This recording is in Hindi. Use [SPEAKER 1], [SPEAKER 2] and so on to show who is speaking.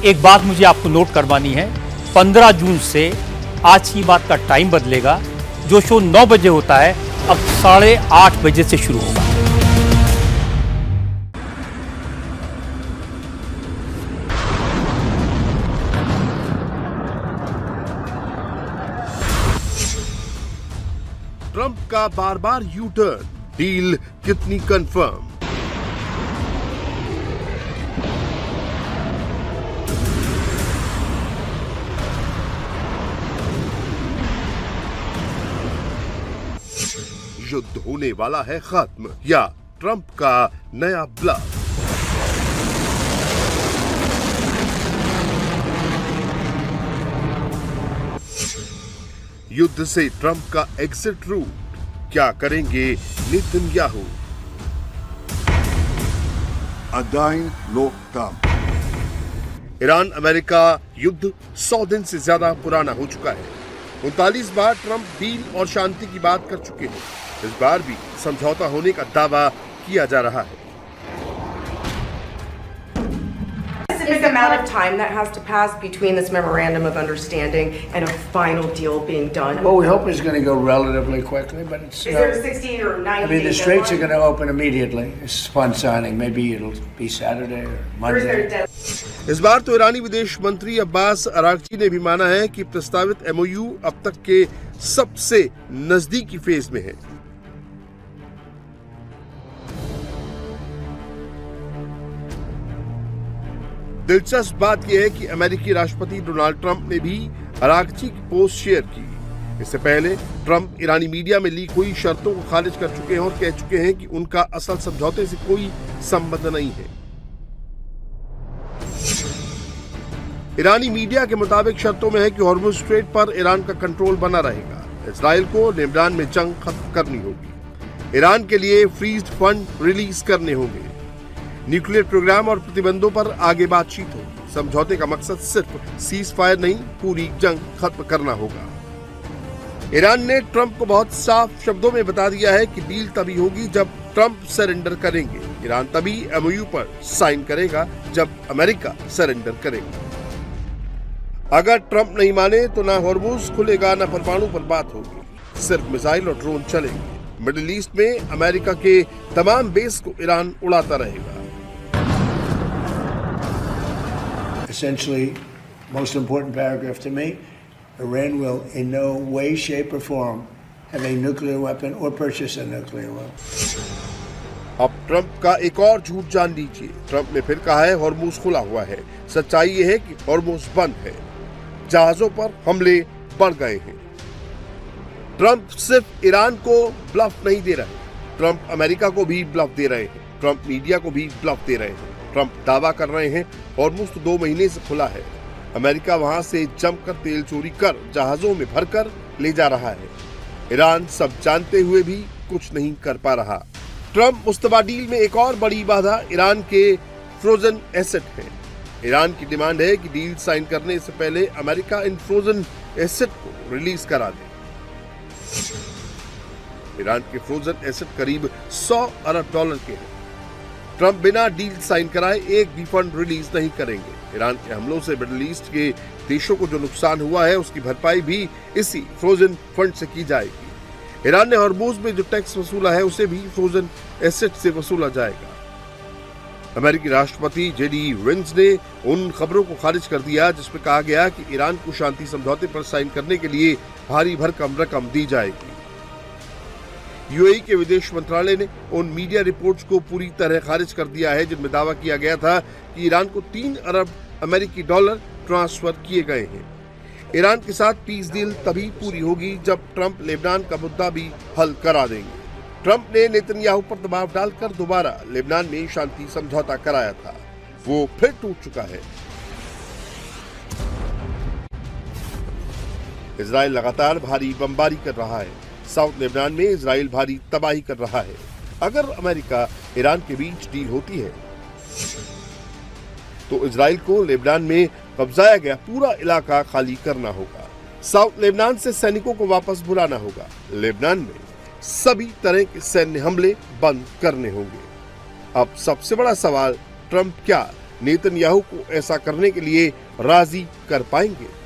[SPEAKER 1] एक बात मुझे आपको नोट करवानी है, 15 जून से आज की बात का टाइम बदलेगा। जो शो 9 बजे होता है अब 8:30 बजे से शुरू होगा।
[SPEAKER 2] ट्रंप का बार बार यू टर्न, डील कितनी कंफर्म? युद्ध होने वाला है खत्म या ट्रंप का नया ब्लफ? युद्ध से ट्रंप का एग्जिट रूट, क्या करेंगे नेतन्याहू?
[SPEAKER 3] עדיין לא תם.
[SPEAKER 2] ईरान अमेरिका युद्ध 100 दिन से ज्यादा पुराना हो चुका है। 39 बार ट्रंप डील और शांति की बात कर चुके हैं। इस बार भी समझौता होने का दावा किया जा रहा है।
[SPEAKER 4] Is the amount of time that has to pass between this memorandum of understanding and a final deal being done?
[SPEAKER 5] Well, we hope it's going to go relatively quickly, but it's.
[SPEAKER 4] Is there a 60 or 90
[SPEAKER 5] I mean, the
[SPEAKER 4] day
[SPEAKER 5] straits are
[SPEAKER 4] deadline?
[SPEAKER 5] going to open immediately. It's fun signing. Maybe it'll be Saturday or
[SPEAKER 4] Or is there a
[SPEAKER 5] Monday.
[SPEAKER 4] deadline?
[SPEAKER 2] इस बार तो ईरानी विदेश मंत्री अब्बास अरागची ने भी माना है कि प्रस्तावित एमओयू अब तक के सबसे नजदीकी फेज में है। दिलचस्प बात यह है कि अमेरिकी राष्ट्रपति डोनाल्ड ट्रंप ने भी अरागची की पोस्ट शेयर की। इससे पहले ट्रंप ईरानी मीडिया में लीक हुई शर्तों को खारिज कर चुके हैं और कह चुके हैं कि उनका असल समझौते से कोई संबंध नहीं है। ईरानी मीडिया के मुताबिक शर्तों में है कि हॉर्मुज स्ट्रेट पर ईरान का कंट्रोल बना रहेगा। इजराइल को लेबनान में जंग खत्म करनी होगी। ईरान के लिए फ्रीज्ड फंड रिलीज करने होंगे। न्यूक्लियर प्रोग्राम और प्रतिबंधों पर आगे बातचीत होगी। समझौते का मकसद सिर्फ सीज फायर नहीं, पूरी जंग खत्म करना होगा। ईरान ने ट्रंप को बहुत साफ शब्दों में बता दिया है कि डील तभी होगी जब ट्रंप सरेंडर करेंगे। ईरान तभी एमओयू पर साइन करेगा जब अमेरिका सरेंडर करेगा। अगर ट्रंप नहीं माने तो ना हॉर्मुज खुलेगा, ना परमाणु पर बात होगी। सिर्फ मिसाइल और ड्रोन चलेंगे। मिडिल ईस्ट में अमेरिका के तमाम बेस को ईरान उड़ाता रहेगा।
[SPEAKER 5] Essentially, most important paragraph to me, Iran will in no way, shape or form have a nuclear weapon or purchase a nuclear weapon.
[SPEAKER 2] अब ट्रंप का एक और झूठ जान लीजिए। ट्रंप ने फिर कहा है हॉर्मुज खुला हुआ है। सच्चाई ये है कि हॉर्मुज बंद है। जहाजों पर हमले बढ़ गए हैं। ट्रंप सिर्फ ईरान को ब्लफ नहीं दे रहे, ट्रंप अमेरिका को भी ब्लफ दे रहे हैं। ट्रंप मीडिया को भी ब्लफ दे रहे हैं। ट्रंप दावा कर रहे हैं हॉर्मुज तो 2 महीने से खुला है। अमेरिका वहां से जमकर तेल चोरी कर जहाजों में भरकर ले जा रहा है। ईरान सब जानते हुए भी कुछ नहीं कर पा रहा। ट्रंप मुस्तबा डील में एक और बड़ी बाधा ईरान के फ्रोजन एसेट है। ईरान की डिमांड है कि डील साइन करने से पहले अमेरिका इन फ्रोजन एसेट को रिलीज करा दे। ईरान के फ्रोजन एसेट करीब $100 अरब के हैं। ट्रंप बिना डील साइन कराए एक भी फंड रिलीज नहीं करेंगे। ईरान के हमलों से मिडिल ईस्ट के देशों को जो नुकसान हुआ है उसकी भरपाई भी इसी फ्रोजन फंड से की जाएगी। ईरान ने हॉर्मुज में जो टैक्स वसूला है उसे भी फ्रोजन एसेट से वसूला जाएगा। अमेरिकी राष्ट्रपति जेडी वेंस ने उन खबरों को खारिज कर दिया जिसमें कहा गया कि ईरान को शांति समझौते पर साइन करने के लिए भारी भरकम रकम दी जाएगी। यूएई के विदेश मंत्रालय ने उन मीडिया रिपोर्ट्स को पूरी तरह खारिज कर दिया है जिनमें दावा किया गया था कि ईरान को 3 अरब अमेरिकी डॉलर ट्रांसफर किए गए हैं। ईरान के साथ पीस डील तभी पूरी होगी जब ट्रंप लेबनान का मुद्दा भी हल करा देंगे। ट्रंप ने नेतन्याहू पर दबाव डालकर दोबारा लेबनान में शांति समझौता कराया था, वो फिर टूट चुका है। इजराइल लगातार भारी बमबारी कर रहा है। साउथ लेबनान में इजराइल भारी तबाही कर रहा है। अगर अमेरिका ईरान के बीच डील होती है तो इजराइल को लेबनान में कब्जाया गया पूरा इलाका खाली करना होगा। साउथ लेबनान से सैनिकों को वापस बुलाना होगा। लेबनान में सभी तरह के सैन्य हमले बंद करने होंगे। अब सबसे बड़ा सवाल, ट्रंप क्या नेतन्याहू को ऐसा करने के लिए राजी कर पाएंगे।